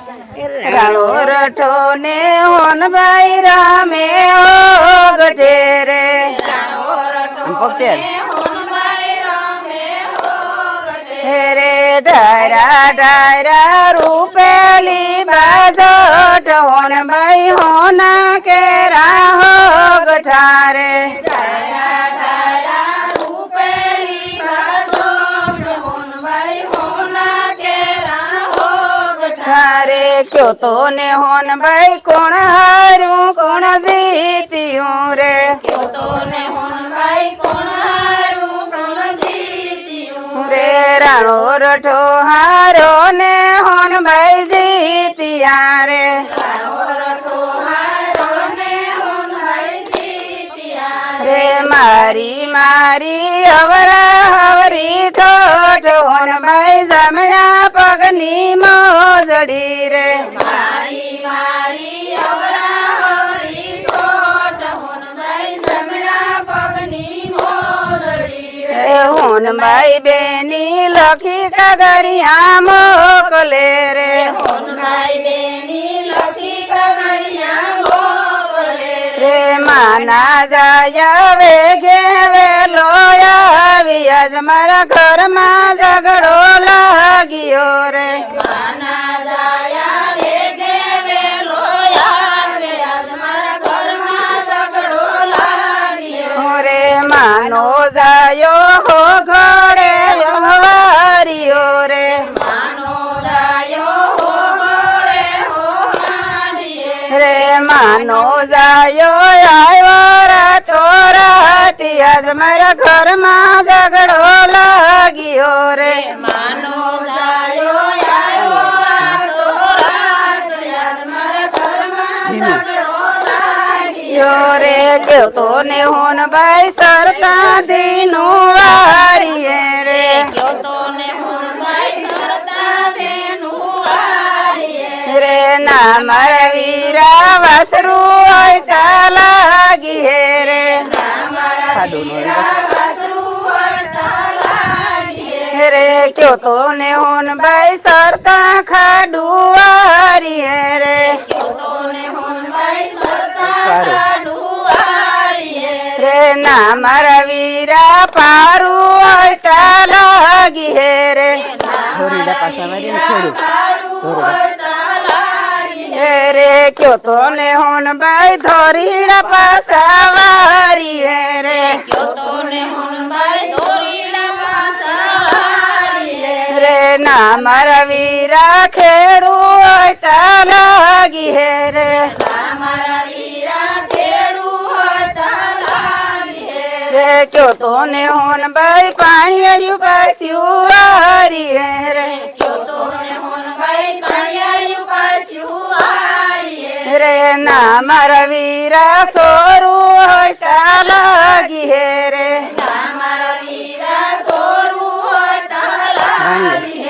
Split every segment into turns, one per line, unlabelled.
રાણો રઠો ને હોન ભાઈ રામે ઓ ગઢે રે પટેલ રે ડાયરા ડાયરા રૂપેલી બાજોટ હોન ભાઈ હોના કેરા હો ગઠારે રે ક્યો તો ને હોન ભાઈ કોણ હારું કોણ જીત્યું રે ક્યો તો ને હોન ભાઈ કોણ હારું કોણ જીત્યું રે રાણો રઠો હારો ને હોન ભાઈ જીત્યા રે રાણો રઠો હારો ને હોન ભાઈ જીત્યા રે મારી મારી હવરા હવરી ઠોઠ હોન ભાઈ જમણા પગની મોજડી રે મારી મારી હવરા હવરી ઠોઠ હોન ભાઈ જમણા પગની મોજડી રે હોન ભાઈ બેની લખી કાગરિયા મોકલે રે હોન ભાઈ બેની લખી કાગરિયા મોકલે રે માના જાય વેગે વેલો આવી આજ મારા ઘરમાં ઝઘડો લાગ્યો રે માના જાયા વેગે વેલો આવે આજ મારા ઘરમાં ઝઘડો લાગ્યો રે માનો જાયો હો ઘોડે વારિયો રે માનો જાયો હો ઘોડે હો વારિયે રે માનો જાયો આવ્યો રાતો રાતી આજ મારા ઘરમાં ઝઘડો લાગ્યો રે માનો જાયો આવ્યો રાતો રાત આજ મારા ઘરમાં ઝઘડો લાગ્યો રે ક્યો તો ને હોન ભાઈ સરતા દીનું વારીએ રે ક્યો તો ને હોન ભાઈ સરતા દીનું વારીએ રે ના મારા વીરા વાસરુ હોય તા લાગી હે રે ના મારા વીરા વાસરુ હોય તા લાગી રે ક્યો તો ને હોન ભાઈ સરતા ખાડુવારી હે રે ક્યો તો ને હોન ભાઈ સરતા ખાડુવારી રે ના મારા વીરા પારું હોય તા લાગી હે રે ધોરીડા પાછા વારી છોડું રે ક્યો તો ને હોન ભાઈ ધોરીડા પાછા વારી હે રે ક્યો તો ને હોન ભાઈ ધોરીડા પાછા વારી રે ના મારા વીરા ખેડું હોય તા લાગી હે રે ના મારા વીરા ખેડું હોય તા લાગી હે રે ક્યો તો ને હોન ભાઈ પાણી હર્યું પાછું વારી હે રે ક્યો તો ને હોન ભાઈ પાણી હર્યું પાછું વારી રે ના મારા વીરા સોરું હોય તા લાગી હે રે ના મારા વીરા સોરું હોય તા લાગી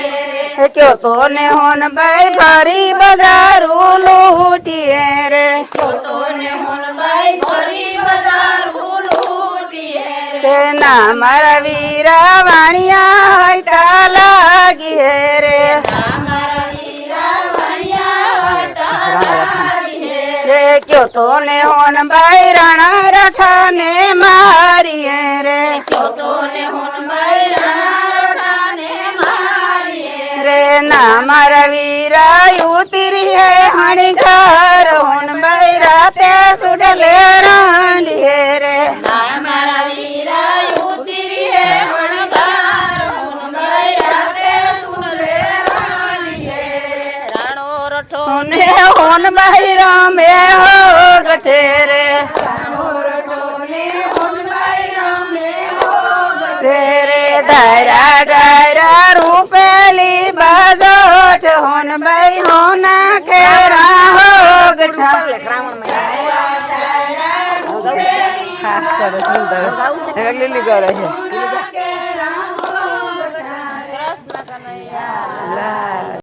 હે ક્યો તો ને હોન ભાઈ ભરી બજારું લૂટીએ રે ક્યો તો ને હોન ભાઈ ભરી બજારું લૂટીએ રે ના મારા વીરા વાણિયા હોય તા લાગી હે રે ના મારા વીરા વાણિયા હોય તા લાગી હે રે ક્યો તો ને હોન ભાઈ રાણા રઠા ને મારી હે રે ક્યો તો ને હોન ભાઈ રાણા રઠા ને મારી રે ના મારા વીરા ઉતરી હે હણીઘર હોન ભાઈ રાતે સુડલે રાંડી હે રે ના મારા વીરા ઉતરી હે હણીઘર હોન ભાઈ રાતે સુડલે રાંડી હે રાણો રઠો ને હોન ભાઈ રામે હો ગઠે રે રાણો રઠો ને હોન ભાઈ રામે હો ગઠે રે ડાયરા ડાયરા રૂપેલી બાજોટ હોન ભાઈ હોના કેરા હો ગઠા સરસ લીલી કરે છે.